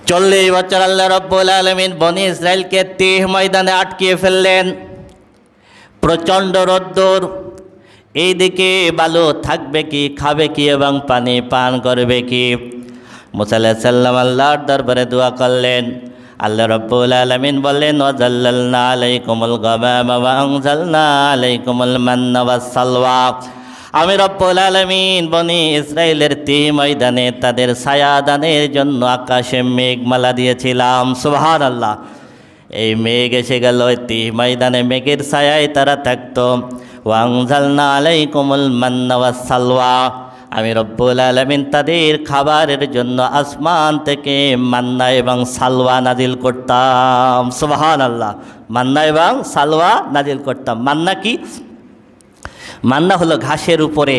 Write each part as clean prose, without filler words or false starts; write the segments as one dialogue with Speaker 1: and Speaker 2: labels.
Speaker 1: 40 বছর আল্লাহ রাব্বুল আলামিন বনি ইসরাইলকে তিহ ময়দানে আটকিয়ে ফেললেন। প্রচণ্ড রোদ্দুর, এইদিকে বালু থাকবে কি, খাবে কি এবং পানি পান করবে কি? মুসা আলাইহিস সালাম আল্লাহর দরবারে দোয়া করলেন। আল্লাহ রাব্বুল আলামিন বললেন, ওয়াজাল্লালনা আলাইকুমুল গামামা ওয়া আনজালনা আলাইকুমুল মান্না ওয়াস সালওয়া। আমি রব্বুল আলামিন বনি ইসরাইলের তিহ ময়দানে তাদের ছায়াদানের জন্য আকাশে মেঘমালা দিয়েছিলাম। সুবহানাল্লাহ। এই মেঘ এসে গেল, তিহ ময়দানে মেঘের ছায়ায় তারা থাকতো। ওয়া আনজালনা আলাইকুমুল মান্না ওয়াস সালওয়া। আমি রব্বুল আলামিন তাদের খাবারের জন্য আসমান থেকে মান্না এবং সালওয়া নাজিল করতাম। সুবহানাল্লাহ। মান্না এবং সালওয়া নাজিল করতাম। মান্না কি? মান্না হলো ঘাসের উপরে,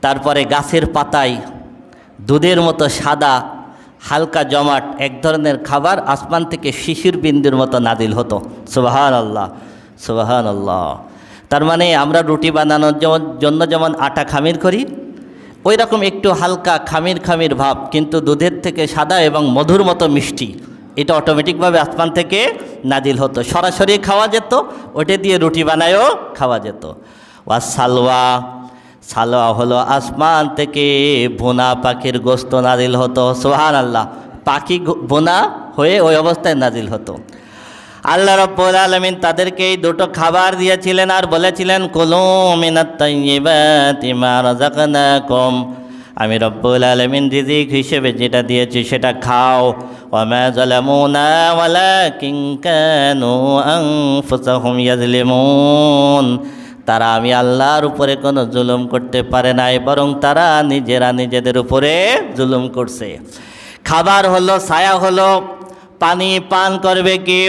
Speaker 1: তারপরে গাছের পাতায় দুধের মতো সাদা হালকা জমাট এক ধরনের খাবার আসমান থেকে শিশির বিন্দুর মতো নাজিল হতো। সুবহানাল্লাহ, সুবহানাল্লাহ। তার মানে আমরা রুটি বানানোর জন্য যেমন আটা খামির করি, ওই রকম একটু হালকা খামির খামির ভাব, কিন্তু দুধের থেকে সাদা এবং মধুর মতো মিষ্টি, এটা অটোমেটিকভাবে আসমান থেকে নাজিল হতো। সরাসরি খাওয়া যেত, ওটা দিয়ে রুটি বানায়ও খাওয়া যেত। ওয়া সালওয়া, সালওয়া হলো আসমান থেকে ভুনা পাখির গোস্ত নাজিল হতো। সুবহানাল্লাহ। পাখি ভুনা হয়ে ওই অবস্থায় নাজিল হতো। আল্লাহ রাব্বুল আলামিন তাদেরকে এই দুটো খাবার দিয়েছিলেন আর বলেছিলেন, কুলু মিনাত তাইয়্যিবাতি মা রাযাকনাকুম। আমি রব্বুল আলামিন রিজিক হিসেবে যেটা দিয়েছি সেটা খাও। ওয়া মা যালামুনা ওয়ালাকিন কানু আনফুসাহুম ইয়াজলিমুন। তারা আমি আল্লাহর উপরে কোনো জুলুম করতে পারে নাই, বরং তারা নিজেরা নিজেদের উপরে জুলুম করছে। খাবার হলো, ছায়া হলো, পানি পান করবে কি?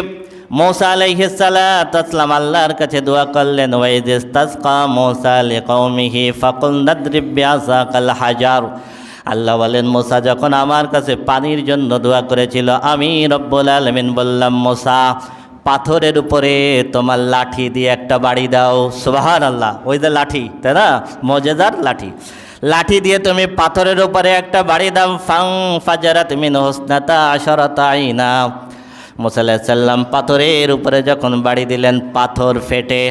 Speaker 1: মূসা আলাইহিস সালাতু ওয়াস সালাম আল্লাহর কাছে দোয়া করলেন, ওয়া ইয ইসতাসকা মূসা লিকওমিহি ফাকুল নাদরিব বিআসাকাল হাজার। আল্লাহ বলেন, মূসা যখন আমার কাছে পানির জন্য দোয়া করেছিল, আমি রব্বুল আলামিন বললাম, মূসা পাথরের উপরে তোমার লাঠি দিয়ে একটা বাড়ি দাও। সুবহানাল্লাহ। ওই যে লাঠি, তাই না, মুজিজার লাঠি, লাঠি দিয়ে তুমি পাথরের উপরে একটা বাড়ি দাও। ফাং ফাজারাত মিন হুসনাতা আশারাতা আইনা। মূসা আলাইহিস সালাম পাথরের উপরে যখন বাড়ি দিলেন, পাথর ফেটে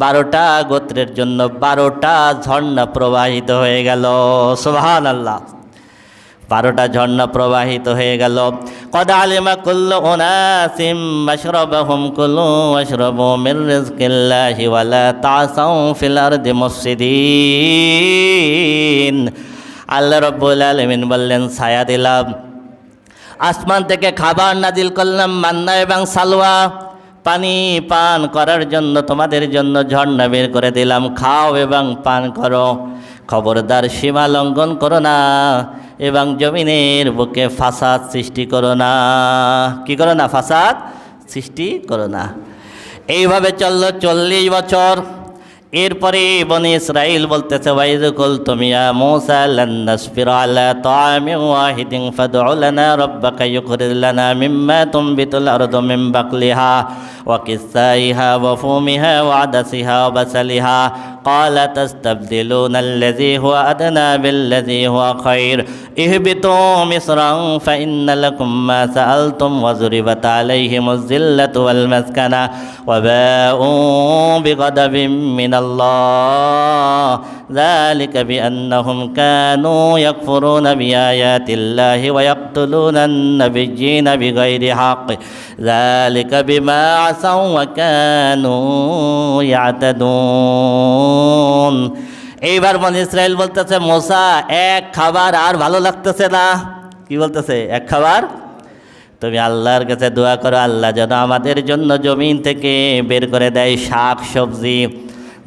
Speaker 1: 12টা গোত্রের জন্য 12টা ঝর্ণা প্রবাহিত হয়ে গেল। সুবহানাল্লাহ। 12টা ঝর্ণা প্রবাহিত হয়ে গেল। কদ আলিমা কুল্লু উনাসিম মাশরাবাহুম কুলু ওয়াশরাবু মির রিজকিল্লাহি ওয়া লা তাসাউ ফিল আরদি মুফসিদিন। আল্লাহ রাব্বুল আলামিন বললেন, ছায়া দিলাম, আসমান থেকে খাবার নাজিল করলাম, মান্না এবং সালওয়া, পানি পান করার জন্য তোমাদের জন্য ঝর্ণা বের করে দিলাম, খাও এবং পান করো। খবরদার সীমা লঙ্ঘন করো না এবং জমিনের বুকে ফাসাদ সৃষ্টি করো না। কি করো না? ফাসাদ সৃষ্টি করো না। এইভাবে চলল 40 বছর। এরপরে বনি ইসরাইল বলতেছে, ওয়াইয কুলতুম ইয়া মূসা লান নাসবিরা আলা তাআমিন ওয়াহিদিন ফাদউ লানা রাব্বাকা ইউখরিজ লানা মিম্মা তুনবিতুল আরদু মিন বাকলিহা ওয়া কিসাইহা ওয়া ফুমিহা ওয়া আদাসিহা ওয়া বাসালিহা ক্বালা তাস্তাবদিলুনা আল্লাযী হুয়া আদনা বিল্লাযী হুয়া খায়র ইহবিতু মিসরান ফাইন্না লাকুম মা সাআলতুম ওয়া যুরিবাত আলাইহিমুয যিল্লাতু ওয়াল মাসকানা ওয়া বাউ বিগাদাবিন মিন আল্লাহ যালিকা বিআন্নাহুম কানু ইয়াকফুরুনা বিআয়াতিল্লাহি ওয়া ইয়াকতুলুনান নাবিয়্যিনা বিগাইরি হক যালিকা বিমা আসাউ ওয়া কানু ইয়াতাদুন। এইবার বনি ইসরাইল বলতেছে, মূসা এক খাবার আর ভালো লাগতেছে না। কি বলতেছে? এক খাবার। তুমি আল্লাহর কাছে দোয়া করো, আল্লাহ যেন আমাদের জন্য জমিন থেকে বের করে দেয় শাক সবজি,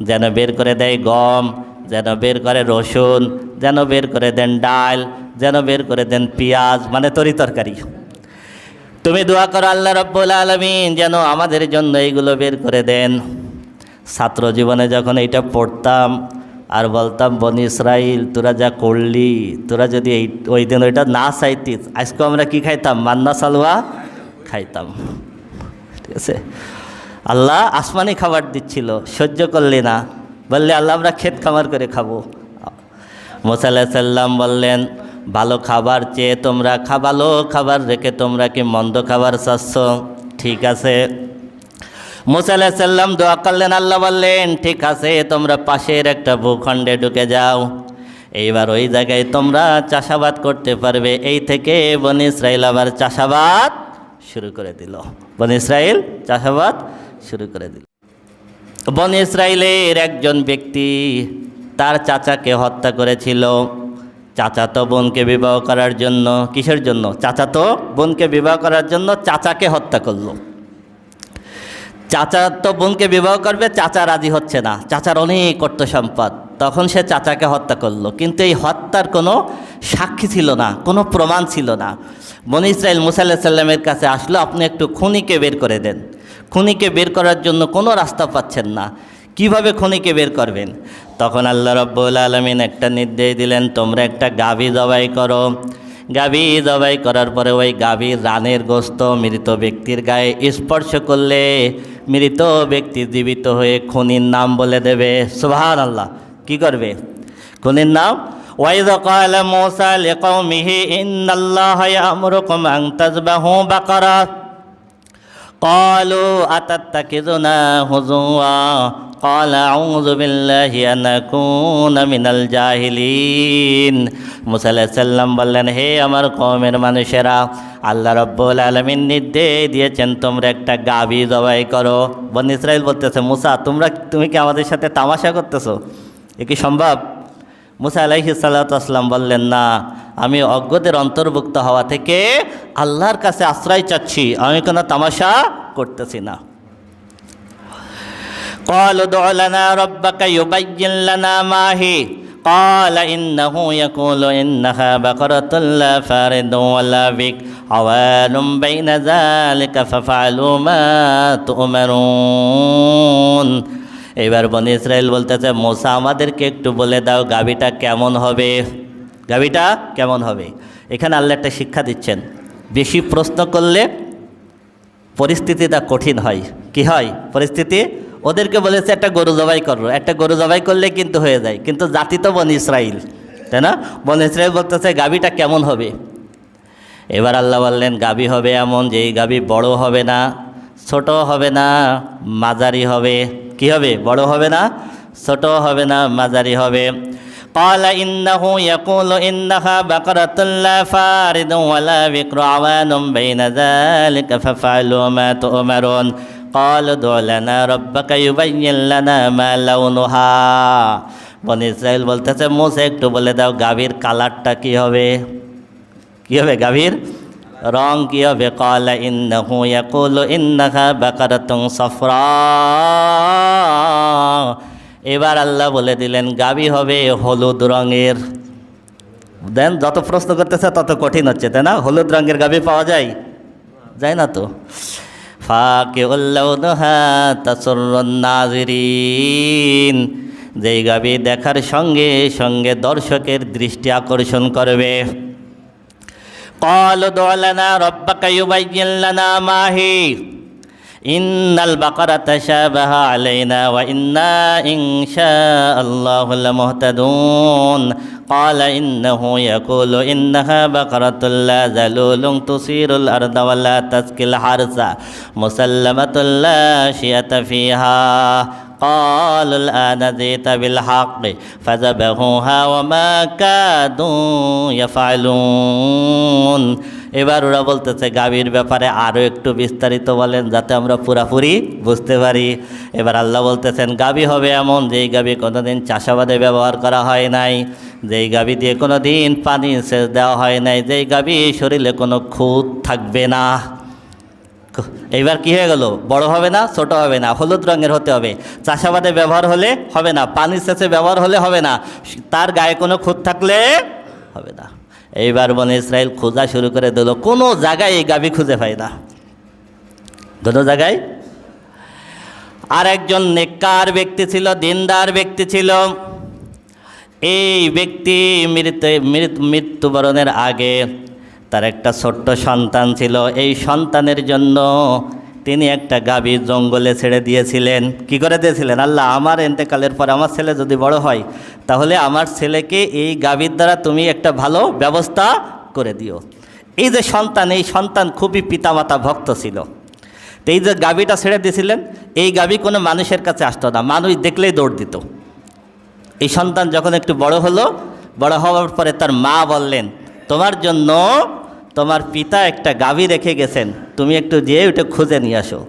Speaker 1: যেন বের করে দেয় গম, যেন বের করে রসুন, যেন বের করে দেন ডাল, যেন বের করে দেন পেঁয়াজ, মানে তরি তরকারি। তুমি দোয়া করো আল্লাহ রাব্বুল আলামিন যেন আমাদের জন্য এইগুলো বের করে দেন। ছাত্র জীবনে যখন এইটা পড়তাম আর বলতাম, বনি ইসরাইল তোরা যা করলি, তোরা যদি ওই দিন ওইটা না চাইতিস, আজকে আমরা কি খাইতাম? মান্না সালওয়া খাইতাম। ঠিক আছে, আল্লাহ আসমানি খাবার দিচ্ছিল, সহ্য করলি না, বললে আল্লাহ আমরা ক্ষেত খামার করে খাবো। মূসা আলাইহিস সালাম বললেন, ভালো খাবার চেয়ে তোমরা ভালো খাবার রেখে তোমরা কি মন্দ খাবার চাচ্ছ? ঠিক আছে। মুসা আলাইহিস সালাম দোয়া করলেন, আল্লাহ বললেন ঠিক আছে, তোমরা পাশের একটা ভূখণ্ডে ঢুকে যাও, এইবার ওই জায়গায় তোমরা চাষাবাদ করতে পারবে। এই থেকে বনি ইসরাইল আবার চাষাবাদ শুরু করে দিল। বনি ইসরাইল চাষাবাদ শুরু করে দিল। বনি ইসরাইলের একজন ব্যক্তি তার চাচাকে হত্যা করেছিল চাচাতো বোনকে বিবাহ করার জন্য। কিসের জন্য? চাচাতো বোনকে বিবাহ করার জন্য চাচাকে হত্যা করলো। চাচাতো বোনকে বিবাহ করবে, চাচা রাজি হচ্ছে না, চাচার অনেক অর্থ সম্পদ, তখন সে চাচাকে হত্যা করলো। কিন্তু এই হত্যার কোনো সাক্ষী ছিল না, কোনো প্রমাণ ছিল না। বনি ইসরাইল মুসা আলাইহিস সালামের কাছে আসলো, আপনি একটু খুনিকে বের করে দেন। খুনিকে বের করার জন্য কোনো রাস্তা পাচ্ছেন না, কিভাবে খুনিকে বের করবেন? তখন আল্লাহ রাব্বুল আলামিন একটা নির্দেশ দিলেন, তোমরা একটা গাভী জবাই করো। গাভী জবাই করার পরে ওই গাভীর রানের গোশত মৃত ব্যক্তির গায়ে স্পর্শ করলে মৃত ব্যক্তি জীবিত হয়ে খুনির নাম বলে দেবে। সুবহানাল্লাহ। কি করবে? খুনির নাম। ওয়াইয ক্বালা মূসা লিকওমিহি ইন্নাল্লাহা ইয়া'মুরুকুম আন তাযবাহু বাকারা ক্বালু আতাত্তাকিযুনা হুজুওয়া ক্বালা আউযু বিল্লাহি আন আকুনা মিনাল জাহিলিন। মুসা আলাইহিস সালাম বললেন, হে আমার কওমের মানুষেরা, আল্লাহ রাব্বুল আলামিন নির্দেশ দিয়েছেন তোমরা একটা গাভী জবাই করো। বনি ইসরাইল বলতেছে, মুসা তুমি কি আমাদের সাথে তামাশা করতেছো? এ কি সম্ভব? মুসা আলাইহিস সালাতু ওয়াসসালাম বললেন, না, আমি অজ্ঞদের অন্তর্ভুক্ত হওয়া থেকে আল্লাহর কাছে আশ্রয় চাচ্ছি, আমি কোনো তামাশা করতেছি না। قالوا ادع لنا ربك يبين لنا ما هي قال إنه يقول إنها بقرة لا فارض ولا بكر عوان بين ذلك فافعلوا ما تؤمرون। এবার বনি ইসরাইল বলতেছে, মুসা আমাদেরকে একটু বলে দাও গাভীটা কেমন হবে, গাভীটা কেমন হবে। এখানে আল্লাহ একটা শিক্ষা দিচ্ছেন, বেশি প্রশ্ন করলে পরিস্থিতিটা কঠিন হয়। কি হয় পরিস্থিতি? ওদেরকে বলেছে একটা গরু জবাই করো, একটা গরু জবাই করলে কিন্তু হয়ে যায়, কিন্তু জাতি তো বনি ইসরাইল, তাই না? বনি ইসরাইল বলতেছে গাভীটা কেমন হবে। এবার আল্লাহ বললেন, গাভী হবে এমন যে এই গাভী বড় হবে না, ছোট হবে না, মাঝারি হবে। কি হবে? বড় হবে না, ছোট হবে না, মাঝারি হবে। قال إنه يقول إنها بقرة لا فارض ولا بكر عوان بين ذلك فافعلوا ما تؤمرون قالوا ادع لنا ربك يبين لنا ما لونها। বনি ইসরাইল বলতেছে, মুসা একটু বলে দাও গাভীর কালারটা কি হবে, কি হবে গাভীর রং কি হবে। قال إنه يقول إنها بقرة صفراء। এবার আল্লাহ বলে দিলেন গাভী হবে হলুদ রঙের। দেন যত প্রশ্ন করতেছে তত কঠিন হচ্ছে, তাই না? হলুদ রঙের গাভী পাওয়া যায়? যায় না তো। ফাকিউল লাউনহা তাসুররুন নাযিরিন, যেই গাভী দেখার সঙ্গে সঙ্গে দর্শকের দৃষ্টি আকর্ষণ করবে। ক্বালু উদউ লানা রাব্বাকা ইউবাইয়্যিন লানা মা হি ইন্নাল বাকারাতা শাবাহা আলাইনা ওয়া ইন্না ইনশাআল্লাহু লামুহতাদুন। ক্বালা ইন্নাহু ইয়াকুলু ইন্নাহা বাকারাতুল লা যালুলুন তুসিরুল আরদা ওয়া লা তাসকিল হারসা মুসাল্লামাতুল লা শিয়াতা ফিহা। قالوا الآن جئت بالحق فذبحوها وما كادوا يفعلون। এবার ওরা বলতেছে গাভীর ব্যাপারে আরও একটু বিস্তারিত বলেন যাতে আমরা পুরাপুরি বুঝতে পারি। এবার আল্লাহ বলতেছেন গাভী হবে এমন যেই গাভী কোনোদিন চাষাবাদে ব্যবহার করা হয় নাই, যেই গাভী দিয়ে কোনো দিন পানি সেচ দেওয়া হয় নাই, যেই গাভী শরীরে কোনো খুঁত থাকবে না। এইবার কি হয়ে গেল? বড় হবে না, ছোট হবে না, হলুদ রঙের হতে হবে, চাষাবাদে ব্যবহার হলে হবে না, পানি সেচে ব্যবহার হলে হবে না, তার গায়ে কোনো খুঁত থাকলে হবে না। এইবার বনি ইসরাইল খোঁজা শুরু করে দিল, কোনো জায়গায় এই গাভী খুঁজে পায় না, কোনো জায়গায়। আর একজন নেককার ব্যক্তি ছিল, দিনদার ব্যক্তি ছিল। এই ব্যক্তি মৃত্যুবরণের আগে তার একটা ছোট্ট সন্তান ছিল। এই সন্তানের জন্য তিনি একটা গাভী জঙ্গলে ছেড়ে দিয়েছিলেন। কি করে দিয়েছিলেন? আল্লাহ, আমার ইন্তেকালের পর আমার ছেলে যদি বড় হয়, তাহলে আমার ছেলেকে এই গাভীর দ্বারা তুমি একটা ভালো ব্যবস্থা করে দিও। এই যে সন্তান, এই সন্তান খুবই পিতামাতা ভক্ত ছিল। তো এই যে গাভীটা ছেড়ে দিয়েছিলেন, এই গাভী কোনো মানুষের কাছে আসতো না, মানুষ দেখলেই দৌড় দিত। এই সন্তান যখন একটু বড় হলো, বড় হওয়ার পরে তার মা বললেন, তোমার জন্য তোমার পিতা একটা গাভী রেখে গেছেন, তুমি একটু যেয়ে ওটা খুঁজে নিয়ে আসো।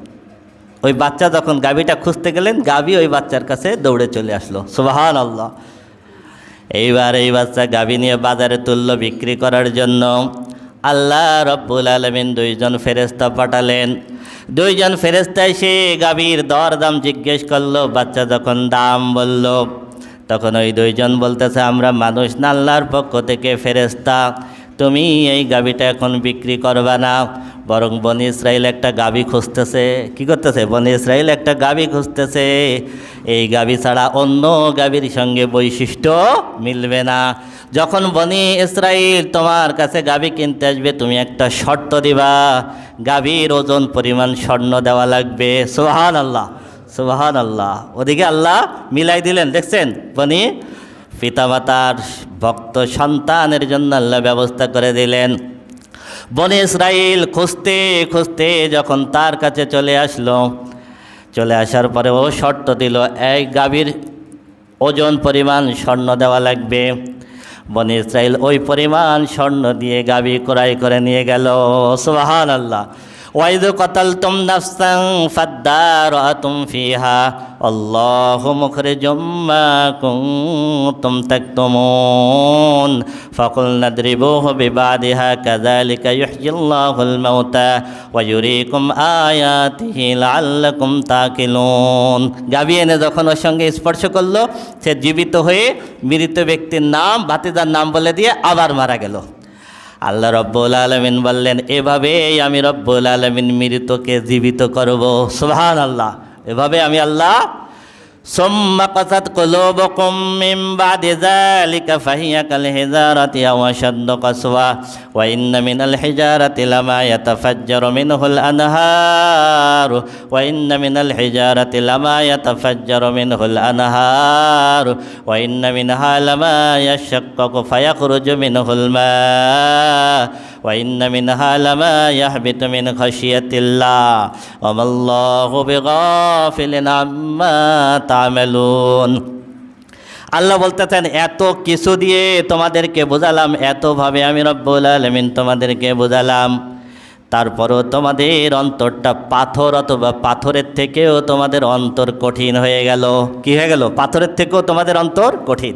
Speaker 1: ওই বাচ্চা যখন গাভীটা খুঁজতে গেলেন, গাভী ওই বাচ্চার কাছে দৌড়ে চলে আসলো। সুবহানাল্লাহ। এইবার এই বাচ্চা গাভী নিয়ে বাজারে তুলল বিক্রি করার জন্য। আল্লাহ রব্বুল আলামিন দুইজন ফেরেশতা পাঠালেন। দুইজন ফেরেশতা এসে গাভীর দরদাম জিজ্ঞেস করলো। বাচ্চা যখন দাম বলল, তখন ওই দুইজন বলতেছে, আমরা মানুষ না, আল্লাহর পক্ষ থেকে ফেরেশতা, তুমি এই গাভীটা এখন বিক্রি করবা না, বরং বনি ইসরাইল একটা গাভী খুঁজতেছে। কি করতেছে? বনি ইসরাইল একটা গাভী খুঁজতেছে। এই গাভী ছাড়া অন্য গাভীর সঙ্গে বৈশিষ্ট্য মিলবে না। যখন বনি ইসরাইল তোমার কাছে গাভী কিনতে আসবে, তুমি একটা শর্ত দিবা, গাভীর ওজন পরিমাণ স্বর্ণ দেওয়া লাগবে। সুবহানাল্লাহ, সুবহানাল্লাহ। ওদিকে আল্লাহ মিলাই দিলেন। দেখছেন, বনি পিতামাতার ভক্ত সন্তানের জন্য আল্লাহ ব্যবস্থা করে দিলেন। বনি ইসরাইল খুঁজতে খুঁজতে যখন তার কাছে চলে আসলো, চলে আসার পরে ও শর্ত দিল, এই গাভীর ওজন পরিমাণ স্বর্ণ দেওয়া লাগবে। বনি ইসরাইল ওই পরিমাণ স্বর্ণ দিয়ে গাভী ক্রয় করে নিয়ে গেল। সুবহানাল্লাহ। ওয়াইদ কাতালতুম নাফসান ফাদ্দারাতুম ফিহা আল্লাহু মুখরিজুম মা কুনতুম তাকতুমুন ফাকুলনা দ্রিবুহু বিবাদিহা কাযালিকা ইউহয়িল্লাহুল মাউতা ওয়া ইউরিকুম আয়াতিহি লাআল্লাকুম তাকিলুন। গাভী এনে যখন ওর সঙ্গে স্পর্শ করলো, সে জীবিত হয়ে মৃত ব্যক্তির নাম, ভাতিজার নাম বলে দিয়ে আবার মারা গেল। আল্লাহ রব্বুল আলামিন বললেন, এভাবেই আমি রব্বুল আলামিন মৃতকে জীবিত করব। সুবহানাল্লাহ। এভাবে আমি আল্লাহ। সুম্মা কাসাত কুলুবুকুম মিন বাদি যালিকা ফাহিয়া কাল হিজারাতি আও আশাদ্দু কাসওয়া ওয়া ইন্না মিনাল হিজারাতি লামা ইয়াতাফাজ্জারু মিনহুল আনহার ওয়া ইন্না মিনাল হিজারাতি লামা ইয়াতাফাজ্জারু মিনহুল আনহার ওয়া ইন্না মিনহা লামা ইয়াশাক্কাকু ফায়াখরুজু মিনহুল মা ওয়া ইন্না মিনহা লামা ইয়াহবিতু মিন খাশিয়াতিল্লাহ ওয়া মাল্লাহু বিগাফিলিন আম্মা তা'মালুন। আল্লাহ বলতেছেন, এত কিছু দিয়ে তোমাদেরকে বোঝালাম, এতভাবে আমি রব্বুল আলামিন তোমাদেরকে বোঝালাম, তারপরও তোমাদের অন্তরটা পাথর, অথবা পাথরের থেকেও তোমাদের অন্তর কঠিন হয়ে গেল। কি হয়ে গেল? পাথরের থেকেও তোমাদের অন্তর কঠিন।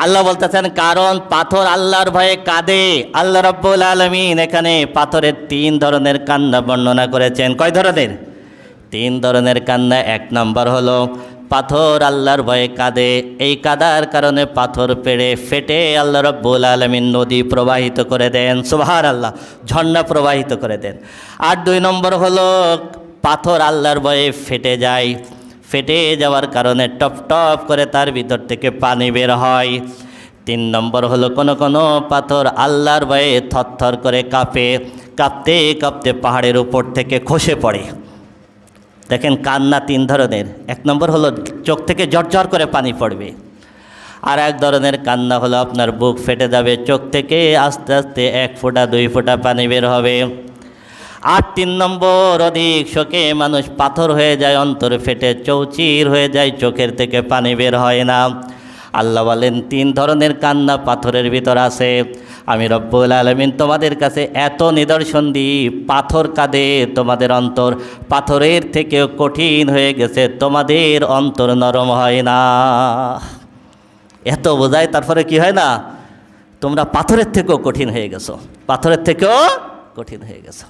Speaker 1: আল্লাহ বলতেছেন, কারণ পাথর আল্লাহর ভয়ে কাঁদে। আল্লাহ রব্বুল আলামিন এখানে পাথরের 3 ধরনের কান্না বর্ণনা করেছেন। কয় ধরনের? 3 ধরনের কান্না। 1 নম্বর হলো পাথর আল্লাহর ভয়ে কাঁদে। এই কাদার কারণে পাথর পেড়ে ফেটে আল্লাহ রব্বুল আলামিন নদী প্রবাহিত করে দেন। সুবহানাল্লাহ। ঝর্ণা প্রবাহিত করে দেন। আর 2 নম্বর হলো পাথর আল্লাহর ভয়ে ফেটে যায়। ফেটে যাওয়ার কারণে টপ টপ করে তার ভিতর থেকে পানি বের হয়। 3 নম্বর হলো কোনো পাথর আল্লাহর ভয়ে থরথর করে কাঁপে, কাঁপতে কাঁপতে পাহাড়ের উপর থেকে খসে পড়ে। দেখেন, কান্না 3 ধরনের। 1 নম্বর হলো চোখ থেকে ঝরঝর করে পানি পড়বে। আর 1 ধরনের কান্না হলো আপনার বুক ফেটে যাবে, চোখ থেকে আস্তে আস্তে 1 ফোঁটা 2 ফোঁটা পানি বের হবে। আর 3 নম্বর, অধিক শোকে মানুষ পাথর হয়ে যায়, অন্তর ফেটে চৌচির হয়ে যায়, চোখের থেকে পানি বের হয় না। আল্লাহ বলেন, 3 ধরনের কান্না পাথরের ভিতর আছে। আমি রব্বুল আলামিন তোমাদের কাছে এত নিদর্শন দিই, পাথর কাঁদে, তোমাদের অন্তর পাথরের থেকেও কঠিন হয়ে গেছে, তোমাদের অন্তর নরম হয় না। এত বোঝায়, তারপরে কি হয় না? তোমরা পাথরের থেকেও কঠিন হয়ে গেছো, পাথরের থেকেও কঠিন হয়ে গেছো।